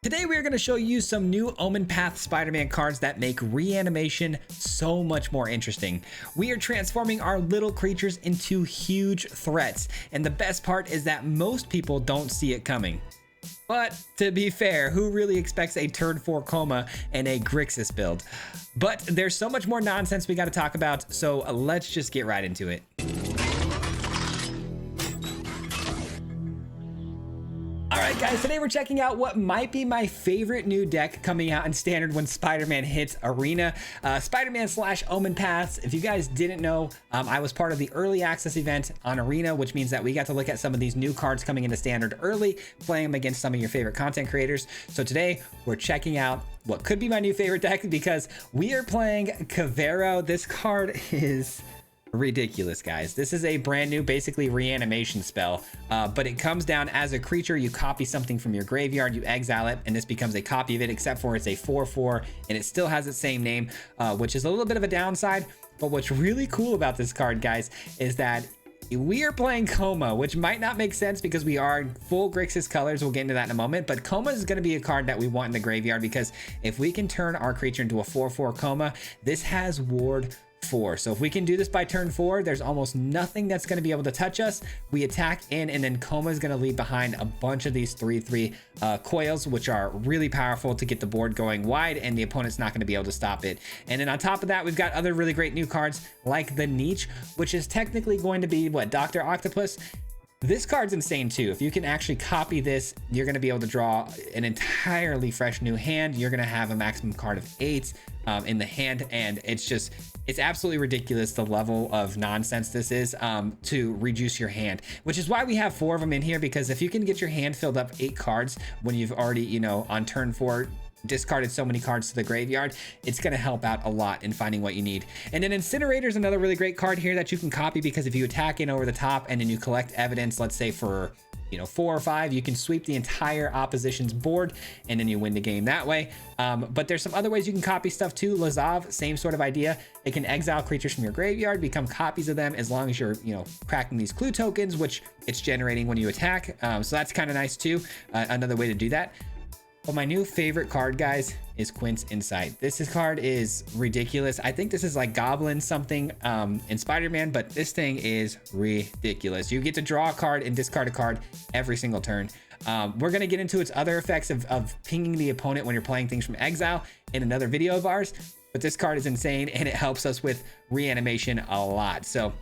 Today we are going to show you some new Omenpaths Spider-Man cards that make reanimation so much more interesting. We are transforming our little creatures into huge threats, and the best part is that most people don't see it coming. But to be fair, who really expects a turn 4 coma and a Grixis build? But there's so much more nonsense we got to talk about, so let's just get right into it. Alright guys, today we're checking out what might be my favorite new deck coming out in Standard when Spider-Man hits Arena. Spider-Man / Omenpaths. If you guys didn't know, I was part of the early access event on Arena, which means that we got to look at some of these new cards coming into Standard early, playing them against some of your favorite content creators. So today we're checking out what could be my new favorite deck because we are playing Cavero. This card is ridiculous, guys. This is a brand new basically reanimation spell, but it comes down as a creature. You copy something from your graveyard, you exile it, and this becomes a copy of it, except for it's a 4/4 and it still has its same name, which is a little bit of a downside. But what's really cool about this card, guys, is that we are playing Coma, which might not make sense because we are full Grixis colors. We'll get into that in a moment, but Coma is going to be a card that we want in the graveyard because if we can turn our creature into a 4/4 Coma, this has Ward 4. So if we can do this by turn 4, there's almost nothing that's going to be able to touch us. We attack in, and then Coma is going to leave behind a bunch of these 3/3 coils, which are really powerful to get the board going wide, and the opponent's not going to be able to stop it. And then on top of that, we've got other really great new cards like the Niche, which is technically going to be what, Dr. Octopus. This card's insane too. If you can actually copy this, you're going to be able to draw an entirely fresh new hand. You're going to have a maximum card of 8 in the hand, and it's absolutely ridiculous the level of nonsense this is to reduce your hand, which is why we have 4 of them in here, because if you can get your hand filled up 8 cards when you've already, you know, on turn 4 discarded so many cards to the graveyard, it's going to help out a lot in finding what you need. And then Incinerator is another really great card here that you can copy, because if you attack in over the top and then you collect evidence, let's say for 4 or 5, you can sweep the entire opposition's board and then you win the game that way. But there's some other ways you can copy stuff too. Lazav, same sort of idea. It can exile creatures from your graveyard, become copies of them, as long as you're cracking these clue tokens, which it's generating when you attack. So that's kind of nice too. Another way to do that. But my new favorite card, guys, is Quint's Insight. This card is ridiculous. I think this is like Goblin something in Spider-Man, but this thing is ridiculous. You get to draw a card and discard a card every single turn. We're going to get into its other effects of pinging the opponent when you're playing things from exile in another video of ours. But this card is insane, and it helps us with reanimation a lot. So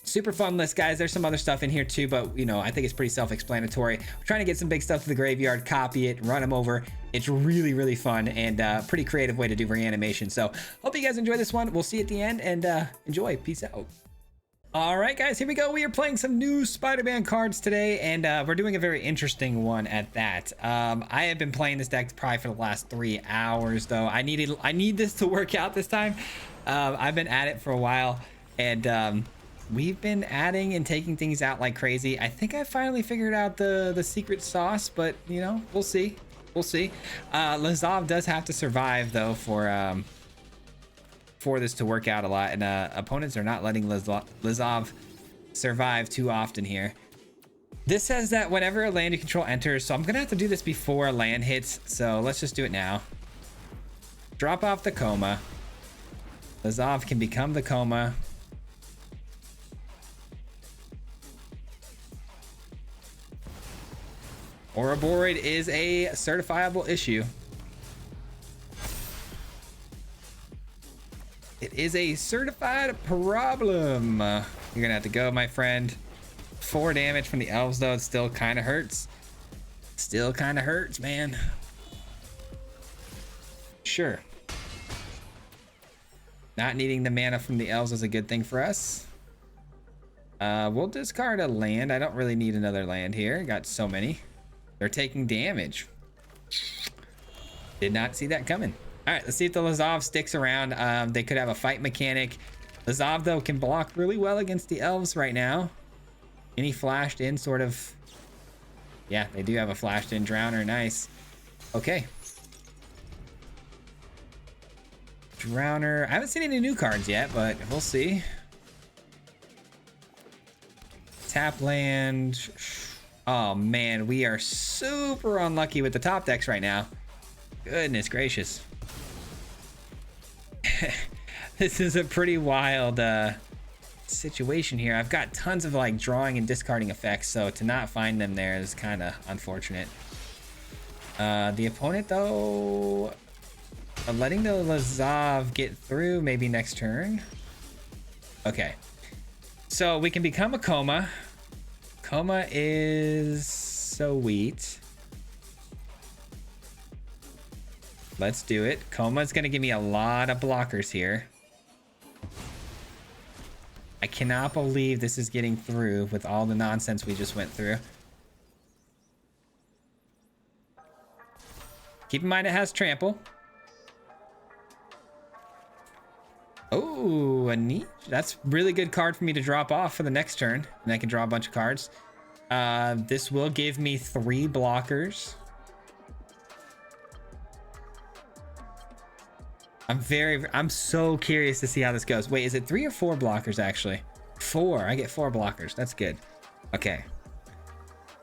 super fun list, guys. There's some other stuff in here too, but I think it's pretty self-explanatory. We're trying to get some big stuff to the graveyard, copy it, run them over. It's really fun and pretty creative way to do reanimation. So hope you guys enjoy this one. We'll see you at the end, and enjoy. Peace out. All right, guys, here we go. We are playing some new Spider-Man cards today, and we're doing a very interesting one at that. I have been playing this deck probably for the last 3 hours, though. I need this to work out this time. I've been at it for a while, and we've been adding and taking things out like crazy. I think I finally figured out the secret sauce, but we'll see. Lazav does have to survive though for this to work out a lot, and opponents are not letting Lazav survive too often here. This says that whenever a land you control enters, so I'm gonna have to do this before a land hits, so let's just do it now. Drop off the Coma. Lazav can become the Coma. Ouroborid is a certifiable issue. It is a certified problem. You're gonna have to go, my friend. 4 damage from the elves, though. It still kind of hurts. Still kind of hurts, man. Sure. Not needing the mana from the elves is a good thing for us. We'll discard a land. I don't really need another land here. Got so many. They're taking damage. Did not see that coming. All right, let's see if the Lazav sticks around. They could have a fight mechanic. Lazav, though, can block really well against the elves right now. Any flashed in sort of... Yeah, they do have a flashed in Drowner. Nice. Okay. Drowner. I haven't seen any new cards yet, but we'll see. Tap land. Oh man, we are super unlucky with the top decks right now. Goodness gracious. This is a pretty wild situation here. I've got tons of like drawing and discarding effects, so to not find them there is kind of unfortunate. The opponent though, letting the Lazav get through maybe next turn. Okay, so we can become a Coma. Coma is sweet. Let's do it. Coma's gonna give me a lot of blockers here. I cannot believe this is getting through with all the nonsense we just went through. Keep in mind it has trample. Oh, a neat. That's really good card for me to drop off for the next turn, and I can draw a bunch of cards. This will give me 3 blockers. I'm so curious to see how this goes. Wait, is it 3 or 4 blockers actually? 4. I get 4 blockers. That's good. Okay.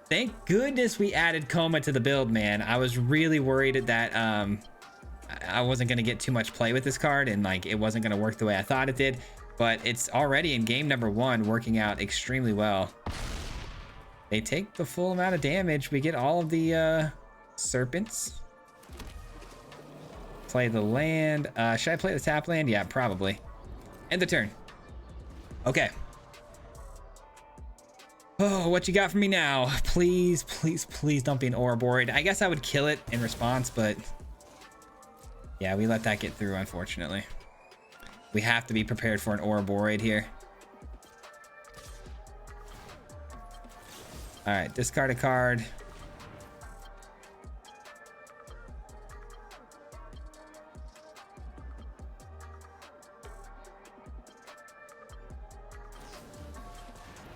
Thank goodness we added Coma to the build, man. I was really worried that I wasn't going to get too much play with this card and like it wasn't going to work the way I thought it did, but it's already in game number 1 working out extremely well. They take the full amount of damage. We get all of the serpents. Play the land. Should I play the tap land? Yeah, probably. End the turn. Okay. Oh, what you got for me now? Please, please, please don't be an Ouroborid. I guess I would kill it in response, but yeah, we let that get through, unfortunately. We have to be prepared for an Ouroborid here. All right, discard a card.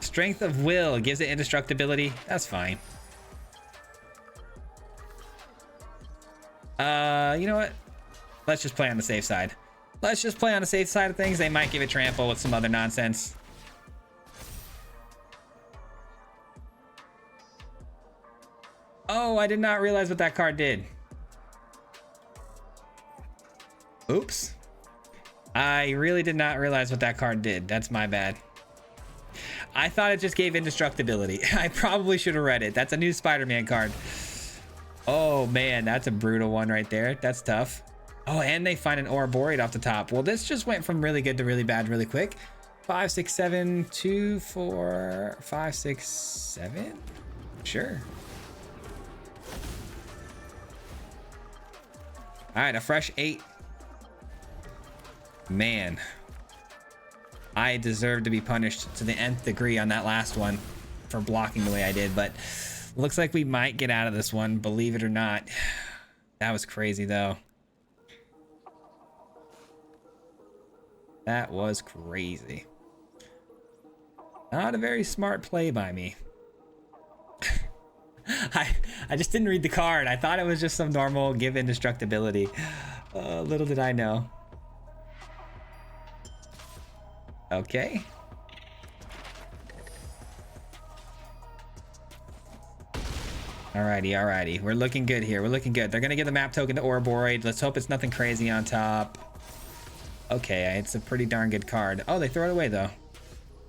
Strength of Will gives it indestructibility. That's fine. You know what? Let's just play on the safe side. Let's just play on the safe side of things. They might give it trample with some other nonsense. Oh, I did not realize what that card did. Oops. I really did not realize what that card did. That's my bad. I thought it just gave indestructibility. I probably should have read it. That's a new Spider-Man card. Oh man, that's a brutal one right there. That's tough. Oh, and they find an Ouroborid off the top. Well, this just went from really good to really bad really quick. 5, 6, 7, 2, 4, 5, 6, 7. Sure. All right, a fresh 8. Man. I deserve to be punished to the nth degree on that last one for blocking the way I did, but looks like we might get out of this one, believe it or not. That was crazy though. That was crazy. Not a very smart play by me. I just didn't read the card. I thought it was just some normal give indestructibility. Little did I know. Okay. Alrighty, alrighty. We're looking good here. We're looking good. They're gonna give the map token to Ouroborid. Let's hope it's nothing crazy on top. Okay, it's a pretty darn good card. Oh, they throw it away though.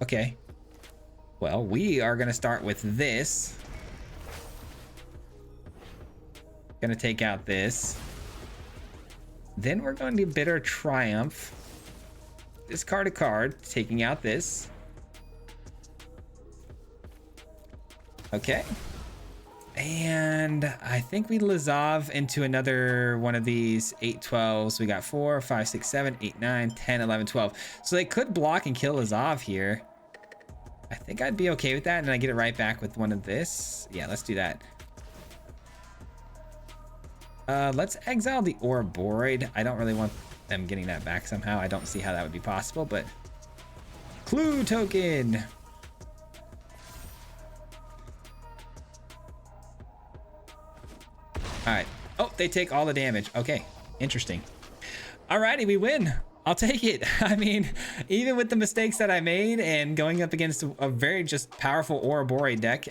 Okay. Well, we are gonna start with this. Gonna take out this. Then we're going to Bitter Triumph. Discard a card, taking out this. Okay. And I think we Lazav into another one of these 8, 12s. We got 4, 5, 6, 7, 8, 9, 10, 11, 12. So they could block and kill Lazav here. I think I'd be okay with that. And I get it right back with one of this. Yeah, let's do that. Let's exile the Ouroborid. I don't really want them getting that back somehow. I don't see how that would be possible, but clue token. All right. Oh, they take all the damage. Okay, interesting. Alrighty, we win. I'll take it. I mean, even with the mistakes that I made and going up against a very just powerful Ouroborid deck,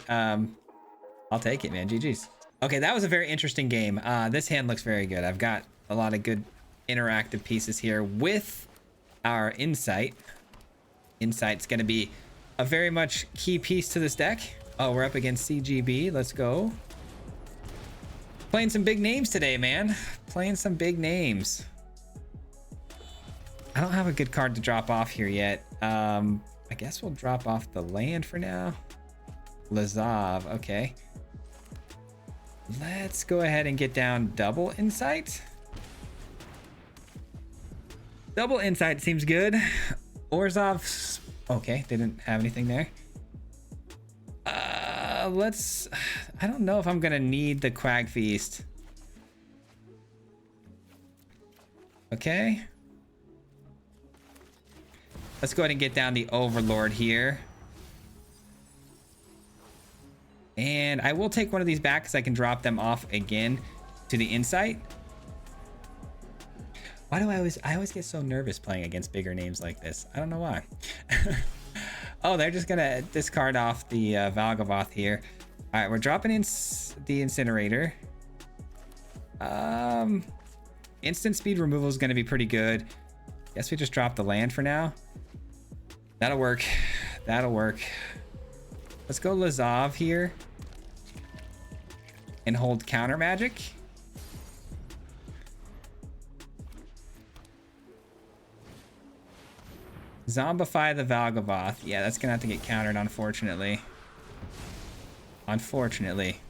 I'll take it, man. GG's. Okay, that was a very interesting game. This hand looks very good. I've got a lot of good interactive pieces here with our Insight. Insight's going to be a very much key piece to this deck. Oh, we're up against CGB. Let's go. Playing some big names today, man. Playing some big names. I don't have a good card to drop off here yet. I guess we'll drop off the land for now. Lazav, okay. Let's go ahead and get down double Insight. Double Insight seems good. Orzhov, okay, they didn't have anything there. I don't know if I'm gonna need the Quag Feast. Okay. Let's go ahead and get down the Overlord here. And I will take one of these back because I can drop them off again to the Insight. Why do I always get so nervous playing against bigger names like this? I don't know why. Oh, they're just gonna discard off the Valgavoth here. All right, we're dropping in the Incinerator. Instant speed removal is gonna be pretty good. Guess we just drop the land for now. That'll work. That'll work. Let's go Lazav here and hold counter magic. Zombify the Valgavoth. Yeah, that's gonna have to get countered, unfortunately. Unfortunately.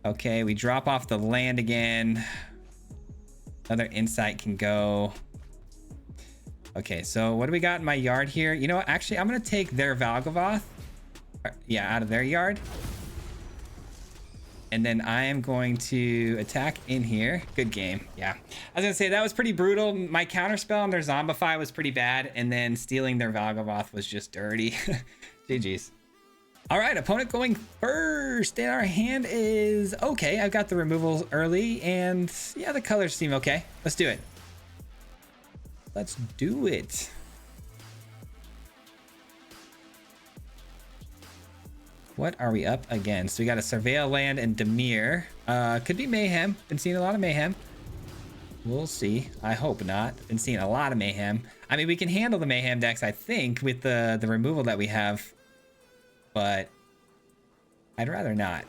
Okay, we drop off the land again. Another Insight can go. Okay, so what do we got in my yard here? You know what? Actually, I'm gonna take their Valgavoth. Yeah, out of their yard. And then I am going to attack in here. Good game. Yeah. I was gonna say that was pretty brutal. My counterspell on their Zombify was pretty bad. And then stealing their Valgavoth was just dirty. GG's. All right, opponent going first. And our hand is okay. I've got the removals early. And yeah, the colors seem okay. Let's do it. Let's do it. What are we up against? We got a Surveil Land and Dimir. Could be Mayhem. Been seeing a lot of Mayhem. We'll see. I hope not. Been seeing a lot of Mayhem. I mean, we can handle the Mayhem decks, I think, with the removal that we have. But I'd rather not.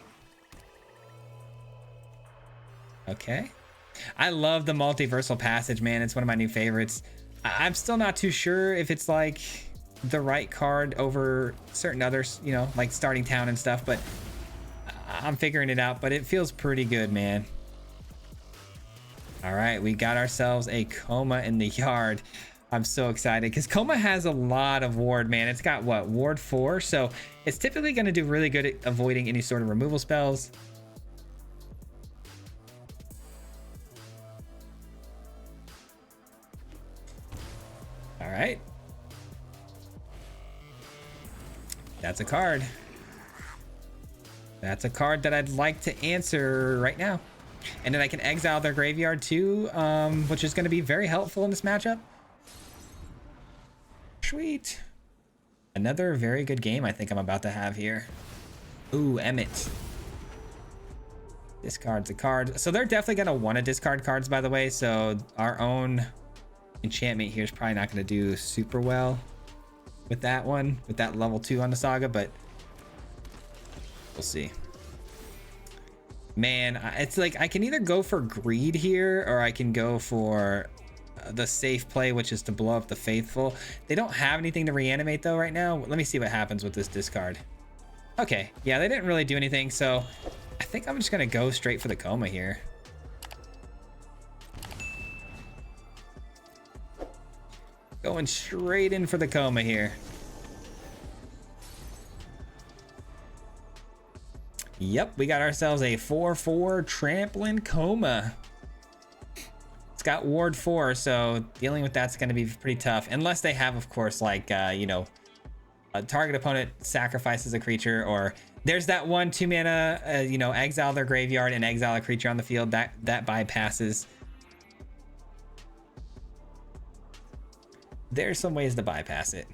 Okay. I love the Multiversal Passage, man. It's one of my new favorites. I'm still not too sure if it's like the right card over certain others, you know, like Starting Town and stuff, but I'm figuring it out. But it feels pretty good, man. All right, we got ourselves a Coma in the yard. I'm so excited because Coma has a lot of ward, man. It's got what, ward 4, so it's typically going to do really good at avoiding any sort of removal spells. All right. That's a card. That's a card that I'd like to answer right now. And then I can exile their graveyard too, which is going to be very helpful in this matchup. Sweet. Another very good game I think I'm about to have here. Ooh, Emmett. Discards a card. So they're definitely going to want to discard cards, by the way. So our own enchantment here is probably not going to do super well with that one, with that level 2 on the Saga, but we'll see. Man, it's like I can either go for greed here or I can go for the safe play, which is to blow up the Faithful. They don't have anything to reanimate though right now. Let me see what happens with this discard. Okay, yeah, they didn't really do anything, so I think I'm just gonna go straight for the Coma here. Going straight in for the Coma here. Yep, we got ourselves a 4/4 Trampling Coma. It's got ward 4, so dealing with that's going to be pretty tough. Unless they have, of course, like, you know, a target opponent sacrifices a creature, or there's that 1/2 mana, you know, exile their graveyard and exile a creature on the field. That bypasses. There's some ways to bypass it.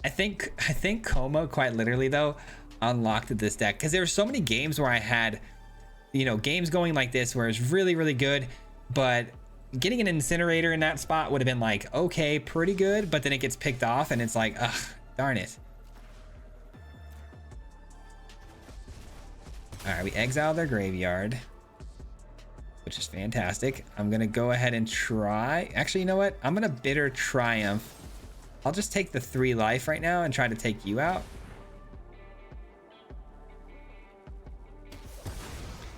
I think Coma quite literally though unlocked this deck because there were so many games where I had, you know, games going like this where it's really, really good, but getting an incinerator in that spot would have been like, okay, pretty good, but then it gets picked off and it's like, ugh, darn it. All right, we exile their graveyard, which is fantastic. I'm gonna go ahead and try. Actually, you know what? I'm gonna Bitter Triumph. I'll just take the 3 life right now and try to take you out.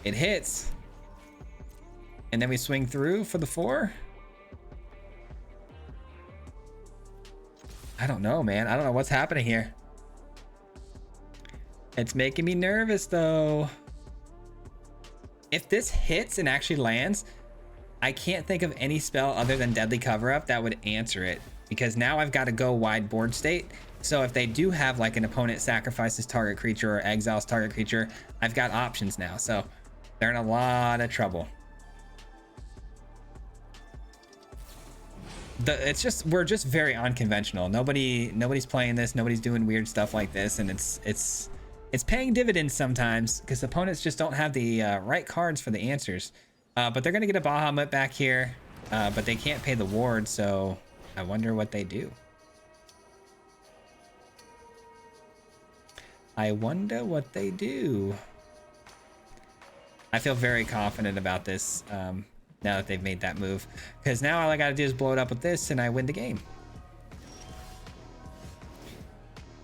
It hits. And then we swing through for the 4. I don't know, man. I don't know what's happening here. It's making me nervous though. If this hits and actually lands, I can't think of any spell other than Deadly Cover Up that would answer it, because now I've got to go wide board state. So if they do have like an opponent sacrifices target creature or exiles target creature, I've got options now. So they're in a lot of trouble. We're just very unconventional. Nobody's playing this. Nobody's doing weird stuff like this, and it's paying dividends sometimes because opponents just don't have the right cards for the answers. But they're gonna get a Bahamut back here, but they can't pay the ward, so I wonder what they do. I wonder what they do. I feel very confident about this now that they've made that move, because now all I gotta do is blow it up with this and I win the game.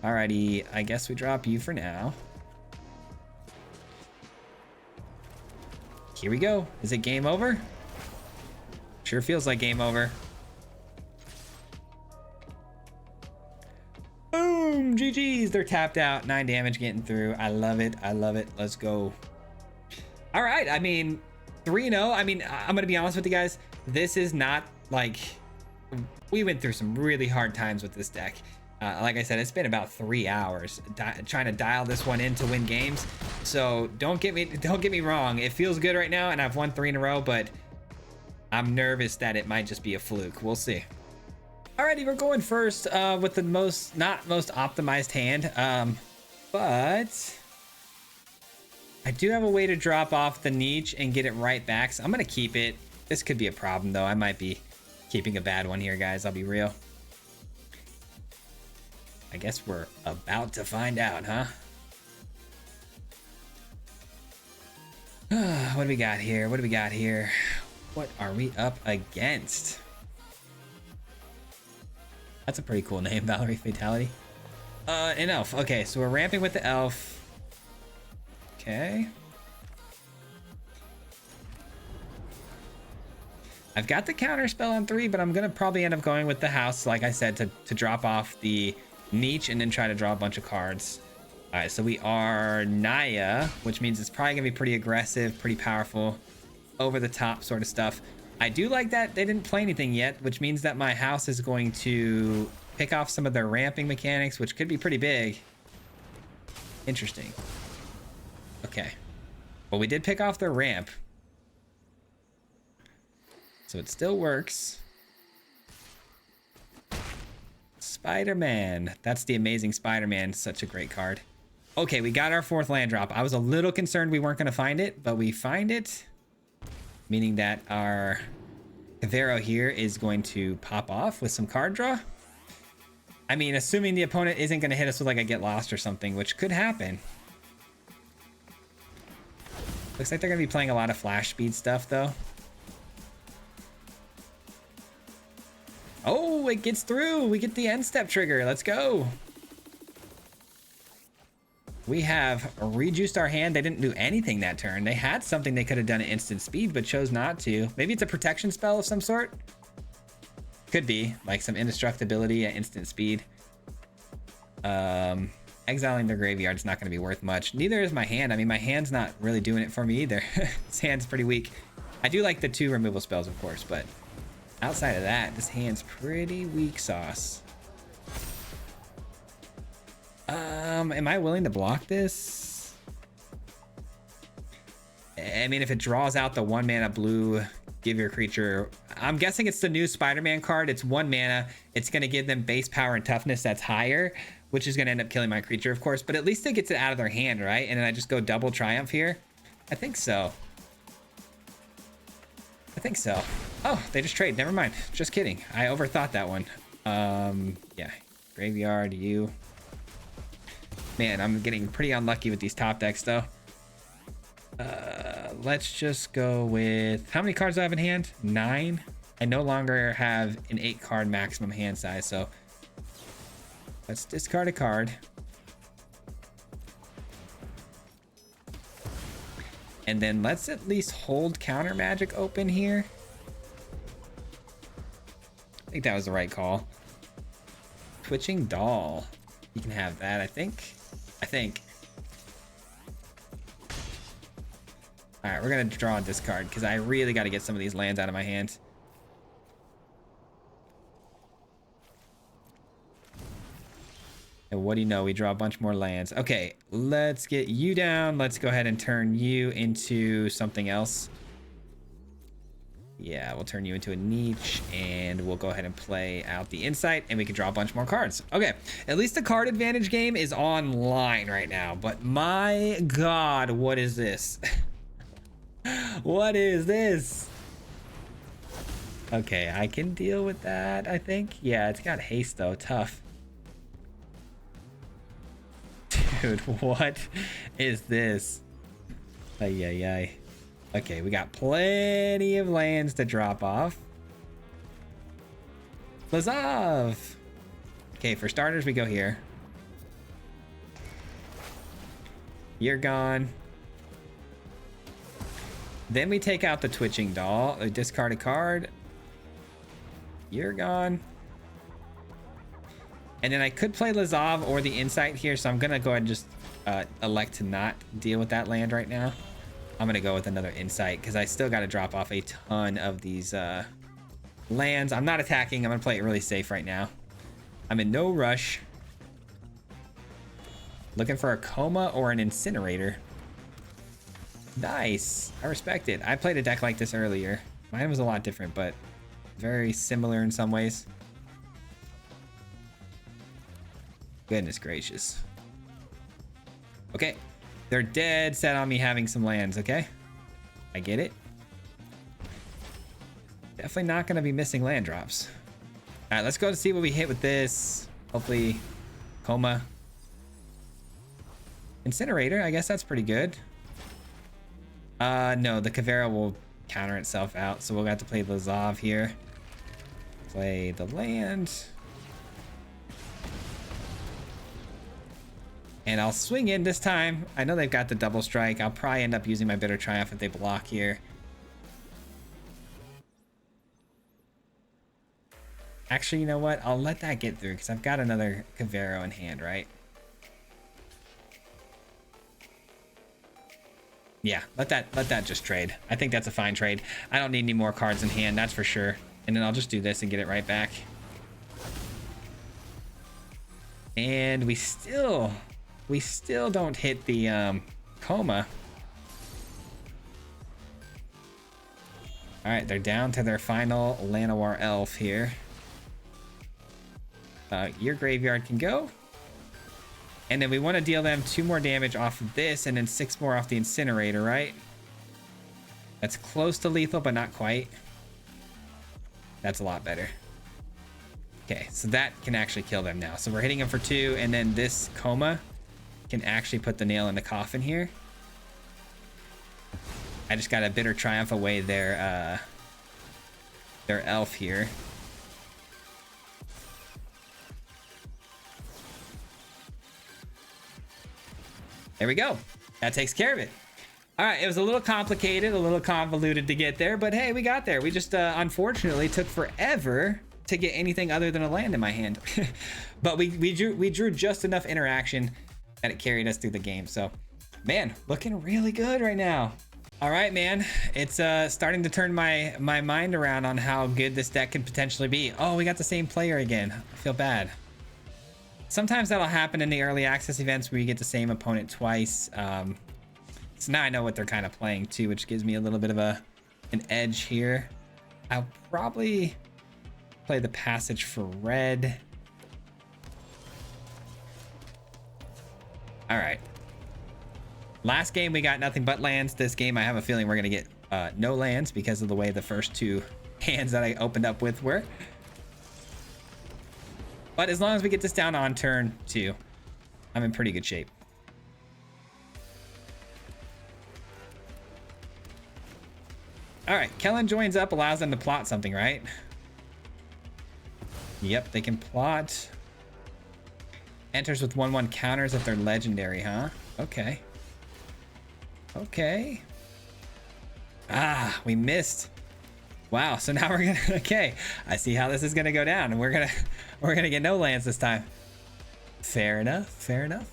Alrighty, I guess we drop you for now. Here we go. Is it game over? Sure feels like game over. Boom! GG's. They're tapped out. 9 damage getting through. I love it. I love it. Let's go. All right. I mean, 3-0. I mean, I'm going to be honest with you guys. This is not like... We went through some really hard times with this deck. Like I said, it's been about 3 hours trying to dial this one in to win games. So don't get me wrong. It feels good right now, and I've won 3 in a row, but I'm nervous that it might just be a fluke. We'll see. Alrighty, we're going first with the not most optimized hand, but I do have a way to drop off the niche and get it right back. So I'm gonna keep it. This could be a problem though. I might be keeping a bad one here, guys. I'll be real. I guess we're about to find out, huh? What do we got here? What do we got here? What are we up against? That's a pretty cool name, Valerie Fatality. An elf. Okay, so we're ramping with the elf. Okay. I've got the counter spell on 3, but I'm gonna probably end up going with the house, like I said, to drop off the niche and then try to draw a bunch of cards. All right, so we are Naya, which means it's probably gonna be pretty aggressive, pretty powerful, over the top sort of stuff. I do like that they didn't play anything yet, which means that my house is going to pick off some of their ramping mechanics, which could be pretty big. Interesting. Okay. Well, we did pick off their ramp, so it still works. Spider-Man. That's the Amazing Spider-Man. Such a great card. Okay, we got our 4th land drop. I was a little concerned we weren't going to find it, but we find it. Meaning that our Cavero here is going to pop off with some card draw. I mean, assuming the opponent isn't going to hit us with like a Get Lost or something, which could happen. Looks like they're going to be playing a lot of flash speed stuff, though. Oh, it gets through. We get the end step trigger. Let's go. We have rejuiced our hand. They didn't do anything that turn. They had something they could have done at instant speed, but chose not to. Maybe it's a protection spell of some sort. Could be like some indestructibility at instant speed. Exiling their graveyard is not going to be worth much. Neither is my hand. I mean, my hand's not really doing it for me either. This hand's pretty weak. I do like the 2 removal spells, of course, but outside of that, this hand's pretty weak sauce. Am I willing to block this? I mean, if it draws out the 1 mana blue, give your creature, I'm guessing it's the new Spider-Man card. It's 1 mana. It's going to give them base power and toughness that's higher, which is going to end up killing my creature, of course. But at least it gets it out of their hand, right? And then I just go double Triumph here. I think so. I think so. Oh, they just trade. Never mind. Just kidding. I overthought that one. Yeah. Graveyard, you. Man, I'm getting pretty unlucky with these top decks, though. Let's just go with... How many cards do I have in hand? 9. I no longer have an 8-card maximum hand size, so... Let's discard a card. And then let's at least hold counter magic open here. I think that was the right call. Twitching Doll. You can have that, I think. All right, we're gonna draw a discard because I really got to get some of these lands out of my hand. And what do you know? We draw a bunch more lands. Okay, let's get you down. Let's go ahead and turn you into something else. Yeah, we'll turn you into a niche, and we'll go ahead and play out the insight, and we can draw a bunch more cards. Okay, at least the card advantage game is online right now, but my God, what is this? What is this? Okay, I can deal with that, I think. Yeah, it's got haste, though. Tough. Dude, what is this? Ay, ay, ay. Okay, we got plenty of lands to drop off. Lazav! Okay, for starters, we go here. You're gone. Then we take out the Twitching Doll. Discard a card. You're gone. And then I could play Lazav or the Insight here, so I'm going to go ahead and just elect to not deal with that land right now. I'm going to go with another Insight because I still got to drop off a ton of these lands. I'm not attacking. I'm going to play it really safe right now. I'm in no rush. Looking for a Coma or an Incinerator. Nice. I respect it. I played a deck like this earlier. Mine was a lot different, but very similar in some ways. Goodness gracious. Okay. They're dead set on me having some lands, okay? I get it. Definitely not going to be missing land drops. All right, let's go to see what we hit with this. Hopefully, Coma. Incinerator, I guess that's pretty good. No, the Kavera will counter itself out, so we'll have to play Lazav here. Play the land. And I'll swing in this time. I know they've got the double strike. I'll probably end up using my Bitter Triumph if they block here. Actually, you know what? I'll let that get through because I've got another Kavero in hand, right? Yeah, let that just trade. I think that's a fine trade. I don't need any more cards in hand, that's for sure. And then I'll just do this and get it right back. And we still don't hit the Coma. All right, they're down to their final Llanowar Elf here. Your graveyard can go. And then we want to deal them 2 more damage off of this and then 6 more off the Incinerator, right? That's close to lethal, but not quite. That's a lot better. Okay, so that can actually kill them now. So we're hitting them for 2, and then this Coma can actually put the nail in the coffin here. I just got a Bitter Triumph away their elf here. There we go. That takes care of it. All right, it was a little complicated, a little convoluted to get there, but hey, we got there. We just unfortunately took forever to get anything other than a land in my hand. But we drew just enough interaction that it carried us through the game. So, man, looking really good right now. All right, man, it's starting to turn my mind around on how good this deck could potentially be. Oh, we got the same player again. I feel bad. Sometimes that'll happen in the early access events where you get the same opponent twice. So now I know what they're kind of playing too, which gives me a little bit of an edge here. I'll probably play the passage for red. All right. Last game we got nothing but lands. This game I have a feeling we're gonna get no lands because of the way the first two hands that I opened up with were. But as long as we get this down on turn 2, I'm in pretty good shape. All right, Kellen joins up, allows them to plot something, right? Yep, they can plot. Enters with 1/1 counters if they're legendary, huh? Okay. Okay. Ah, we missed. Wow, so now we're gonna, okay. I see how this is gonna go down, and we're gonna get no lands this time. Fair enough, fair enough.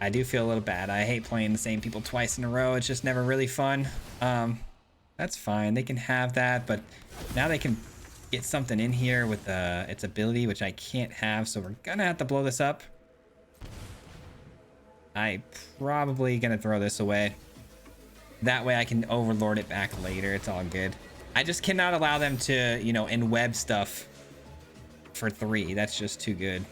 I do feel a little bad. I hate playing the same people twice in a row. It's just never really fun. That's fine. They can have that, but now they can get something in here with its ability, which I can't have, so we're gonna have to blow this up. I'm probably gonna throw this away. That way I can overlord it back later. It's all good. I just cannot allow them to, you know, in-web stuff for 3. That's just too good.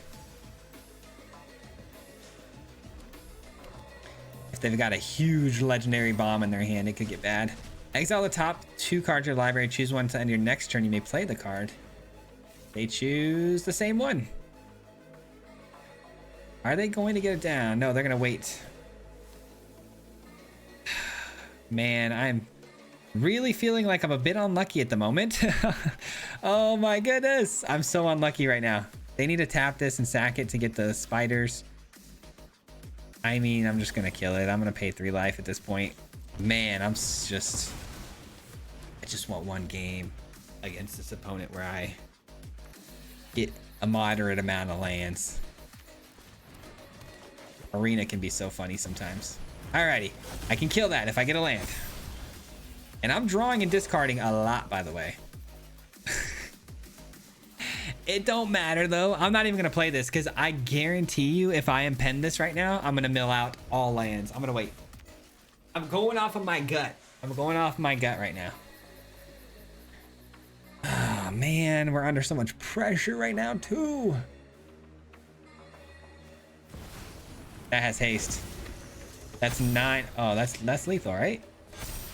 If they've got a huge legendary bomb in their hand, it could get bad. Exile the top 2 cards of your library. Choose one to end your next turn. You may play the card. They choose the same one. Are they going to get it down? No, they're going to wait. Man, I'm really feeling like I'm a bit unlucky at the moment. Oh my goodness. I'm so unlucky right now. They need to tap this and sack it to get the spiders. I mean, I'm just going to kill it. I'm going to pay 3 life at this point. Man, I just want one game against this opponent where I get a moderate amount of lands. Arena can be so funny sometimes. Alrighty, I can kill that if I get a land. And I'm drawing and discarding a lot, by the way. It don't matter though. I'm not even gonna play this because I guarantee you if I impend this right now, I'm gonna mill out all lands. I'm gonna wait. I'm going off of my gut. I'm going off my gut right now. Oh man, we're under so much pressure right now too. That has haste. That's 9. Oh, that's lethal, right?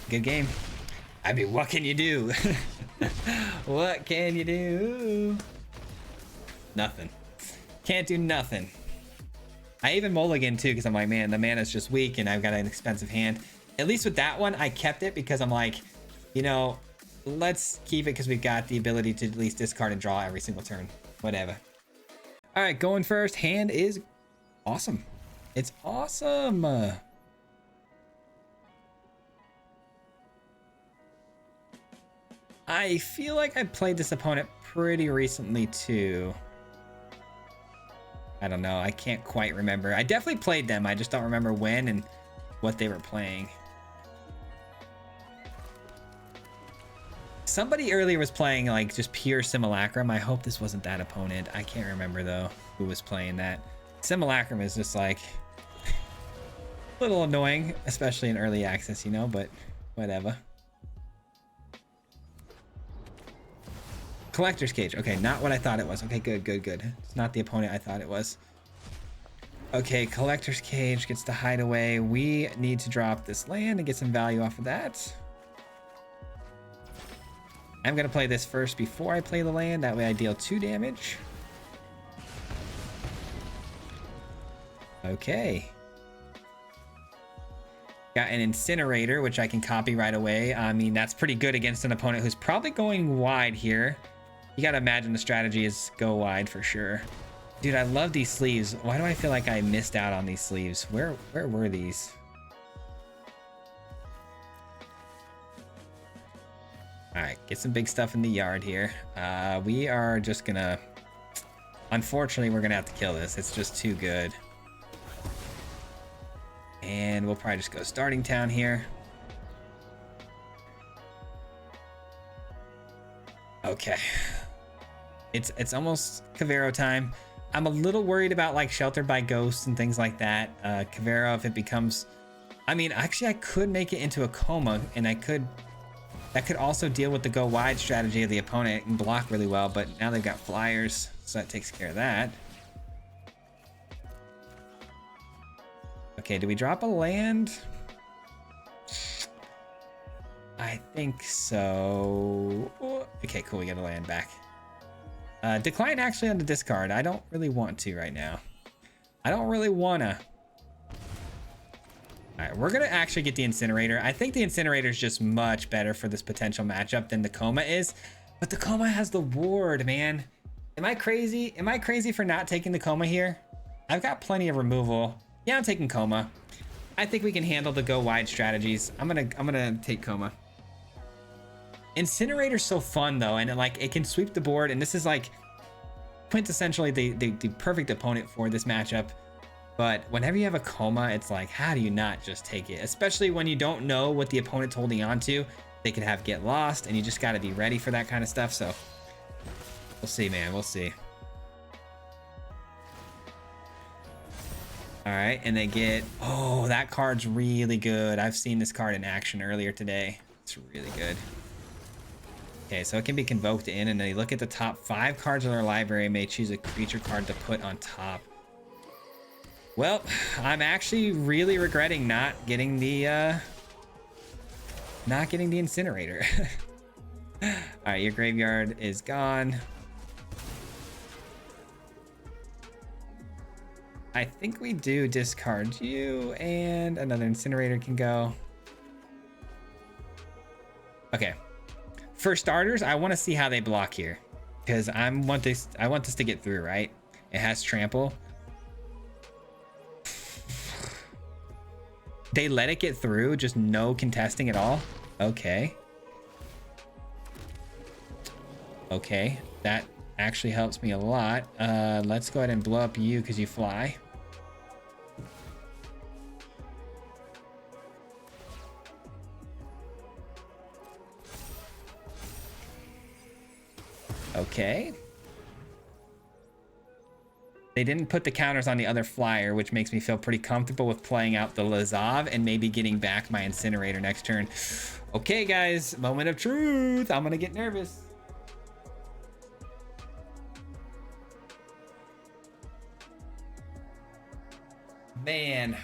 Good game. I mean, what can you do? What can you do? Nothing. Can't do nothing. I even mulligan too because I'm like, man, the mana's just weak and I've got an expensive hand. At least with that one, I kept it because I'm like, you know, let's keep it because we've got the ability to at least discard and draw every single turn. Whatever. All right, going first. Hand is awesome. It's awesome. I feel like I played this opponent pretty recently too. I don't know. I can't quite remember. I definitely played them. I just don't remember when and what they were playing. Somebody earlier was playing like just pure Simulacrum. I hope this wasn't that opponent. I can't remember though who was playing that. Simulacrum is just like a little annoying, especially in early access, you know, but whatever. Collector's Cage. Okay, not what I thought it was. Okay, good, good, good. It's not the opponent I thought it was. Okay, Collector's Cage gets the hideaway. We need to drop this land and get some value off of that. I'm going to play this first before I play the land. That way I deal 2 damage. Okay. Got an Incinerator, which I can copy right away. I mean, that's pretty good against an opponent who's probably going wide here. You got to imagine the strategy is go wide for sure. Dude, I love these sleeves. Why do I feel like I missed out on these sleeves? Where were these? All right, get some big stuff in the yard here. We are just gonna, unfortunately, we're gonna have to kill this. It's just too good. And we'll probably just go starting town here. Okay. It's almost Cavero time. I'm a little worried about like Sheltered by Ghosts and things like that. Cavero, if it becomes I mean, actually, I could make it into a coma, and that could also deal with the go wide strategy of the opponent and block really well, but now they've got flyers, so that takes care of that. Okay, do we drop a land? I think so. Okay, cool, we get a land back. Decline actually on the discard. I don't really want to right now. I don't really wanna. All right, we're gonna actually get the incinerator. I think the incinerator is just much better for this potential matchup than the coma is, but the coma has the ward, man. Am I crazy? Am I crazy for not taking the coma here? I've got plenty of removal. Yeah, I'm taking coma. I think we can handle the go wide strategies. I'm gonna take coma. Incinerator's so fun though, and it can sweep the board, and this is like quintessentially the perfect opponent for this matchup. But whenever you have a coma, it's like, how do you not just take it? Especially when you don't know what the opponent's holding on to. They could have get lost, and you just got to be ready for that kind of stuff. So we'll see, man. We'll see. All right, and they get, oh, that card's really good. I've seen this card in action earlier today. It's really good. Okay, so it can be convoked in, and they look at the top 5 cards of their library and may choose a creature card to put on top. Well, I'm actually really regretting not getting the incinerator. All right, your graveyard is gone. I think we do discard you, and another incinerator can go. Okay. For starters, I want to see how they block here, because I want this to get through, right? It has trample. They let it get through, just no contesting at all. Okay. Okay, that actually helps me a lot. Let's go ahead and blow up you because you fly. Okay. They didn't put the counters on the other flyer, which makes me feel pretty comfortable with playing out the Lazav and maybe getting back my incinerator next turn. Okay, guys, moment of truth. I'm gonna get nervous. Man.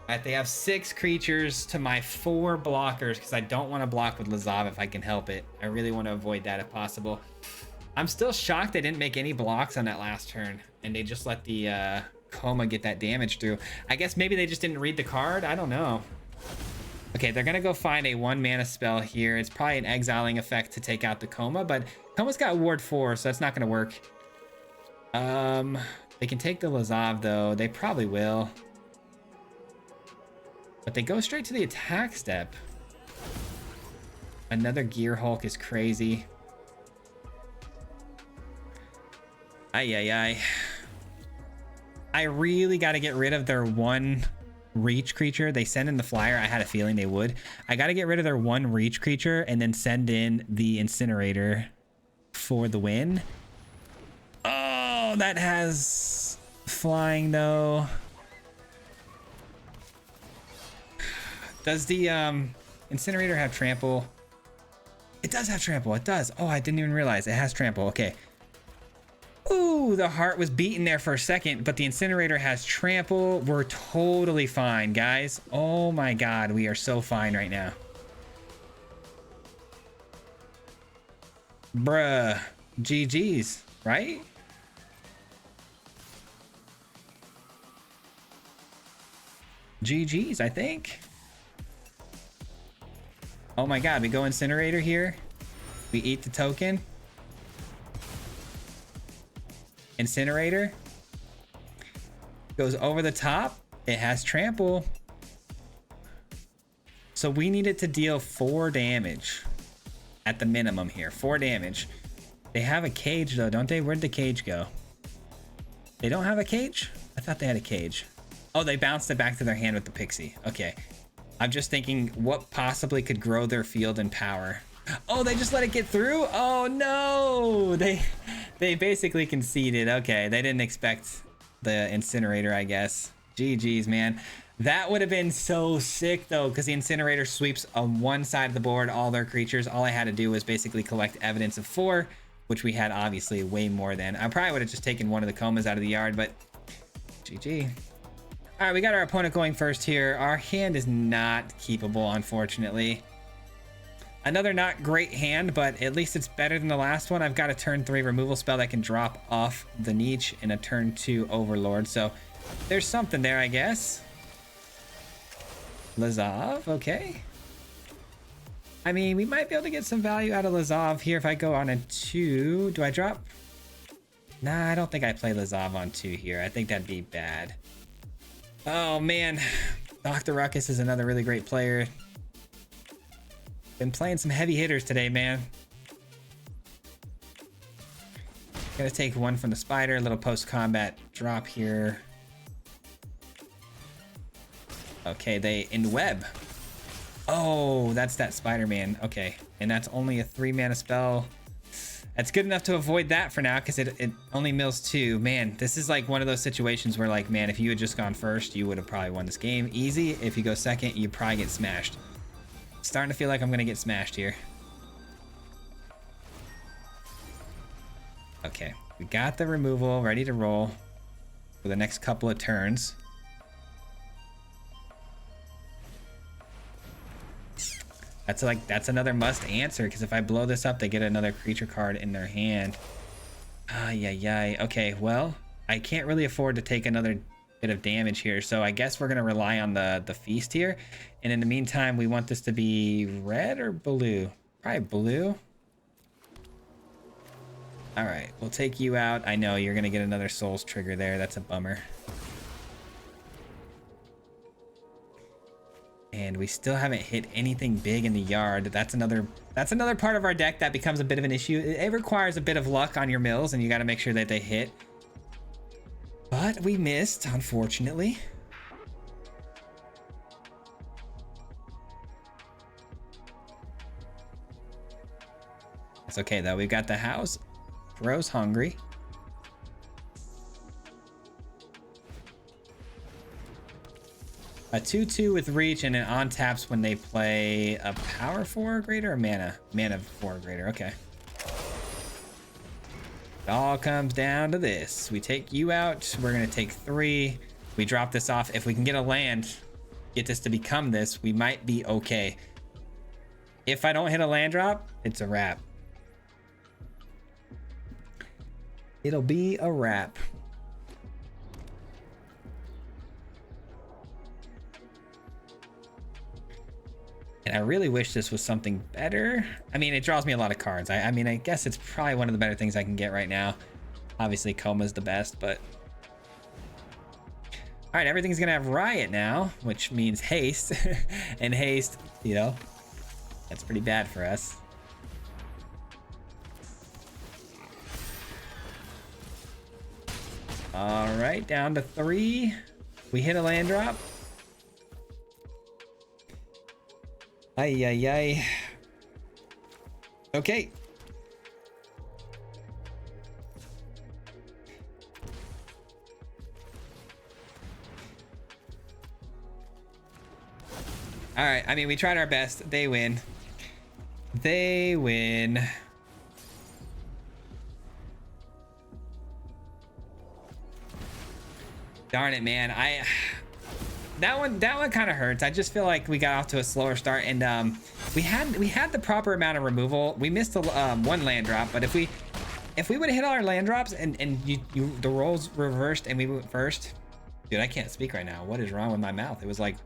All right, they have 6 creatures to my 4 blockers because I don't want to block with Lazav if I can help it. I really want to avoid that if possible. I'm still shocked they didn't make any blocks on that last turn, and they just let the coma get that damage through. I guess maybe they just didn't read the card. I don't know. Okay, they're gonna go find a 1-mana spell here. It's probably an exiling effect to take out the coma, but coma's got ward 4, so that's not gonna work. They can take the Lazav though. They probably will. But they go straight to the attack step. Another Gear Hulk is crazy. Ay. I really got to get rid of their 1 reach creature. They send in the flyer. I had a feeling they would. I got to get rid of their 1 reach creature and then send in the incinerator for the win. Oh, that has flying though. Does the incinerator have trample? It does have trample. It does. Oh, I didn't even realize it has trample. Okay. Ooh, the heart was beaten there for a second, but the incinerator has trample. We're totally fine, guys. Oh my God, we are so fine right now. Bruh. GG's, right? GG's, I think. Oh my God, we go incinerator here. We eat the token. Incinerator. Goes over the top. It has trample. So we need it to deal 4 damage. At the minimum here, 4 damage. They have a cage though, don't they? Where'd the cage go? They don't have a cage? I thought they had a cage. Oh, they bounced it back to their hand with the pixie. Okay. I'm just thinking what possibly could grow their field and power. Oh, they just let it get through? Oh no! They basically conceded. Okay, they didn't expect the incinerator, I guess. GG's, man. That would have been so sick though, because the incinerator sweeps on one side of the board all their creatures. All I had to do was basically collect evidence of 4, which we had obviously way more than. I probably would have just taken one of the comas out of the yard, but GG. All right, we got our opponent going first here. Our hand is not keepable, unfortunately. Another not great hand, but at least it's better than the last one. I've got a turn 3 removal spell that can drop off the niche and a turn 2 overlord. So there's something there, I guess. Lazav, okay. I mean, we might be able to get some value out of Lazav here if I go on a 2. Do I drop? Nah, I don't think I play Lazav on 2 here. I think that'd be bad. Oh, man. Dr. Ruckus is another really great player. Been playing some heavy hitters today, man. Gotta take one from the spider. A little post-combat drop here. Okay, they in web. Oh, that's that Spider-Man. Okay, and that's only a 3-mana spell. That's good enough to avoid that for now because it only mills 2. Man, this is like one of those situations where, like, man, if you had just gone first, you would have probably won this game easy. If you go second, you probably get smashed. Starting to feel like I'm gonna get smashed here. Okay, we got the removal ready to roll for the next couple of turns. That's another must answer, because if I blow this up, they get another creature card in their hand. Ay. Okay, well, I can't really afford to take another bit of damage here, so I guess we're gonna rely on the feast here. And in the meantime, we want this to be red or blue? Probably blue. All right, we'll take you out. I know you're gonna get another Souls trigger there. That's a bummer. And we still haven't hit anything big in the yard. That's another part of our deck that becomes a bit of an issue. It requires a bit of luck on your mills, and you got to make sure that they hit. But we missed, unfortunately. It's okay though. We've got the house. Bro's hungry. A 2/2 with reach, and it on taps when they play a power 4 or greater or mana 4 or greater. Okay. It all comes down to this. We take you out. We're gonna take 3. We drop this off. If we can get a land, get this to become this, we might be okay. If I don't hit a land drop, it's a wrap. It'll be a wrap. And I really wish this was something better. I mean, it draws me a lot of cards. I mean, I guess it's probably one of the better things I can get right now. Obviously, Coma's the best, but... All right, everything's gonna have Riot now, which means haste. And haste, you know, that's pretty bad for us. All right, down to 3. We hit a land drop. Ay. Okay. All right, I mean, we tried our best. They win. They win. Darn it, man. That one kind of hurts. I just feel like we got off to a slower start, and we had the proper amount of removal. We missed one land drop, but if we would have hit all our land drops and the rolls reversed and we went first, dude, I can't speak right now. What is wrong with my mouth? It was like,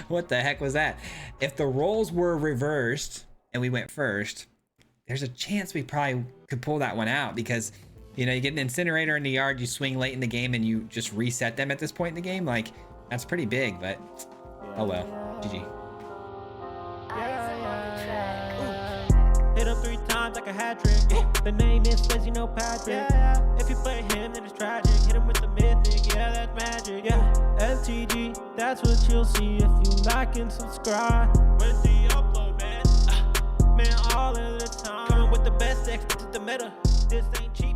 what the heck was that? If the rolls were reversed and we went first, there's a chance we probably could pull that one out, because, you know, you get an incinerator in the yard, you swing late in the game, and you just reset them at this point in the game. Like, that's pretty big, but oh well. GG. Hit him 3 times like a hat trick. The name is says you know Patrick. If you play him, then it's tragic. Hit him with the mythic, yeah, that's magic. Yeah, MTG, that's what you'll see if you like and subscribe. Where's the upload, man? Man, all of the time. Coming with the best decks, this is the meta. This ain't cheap.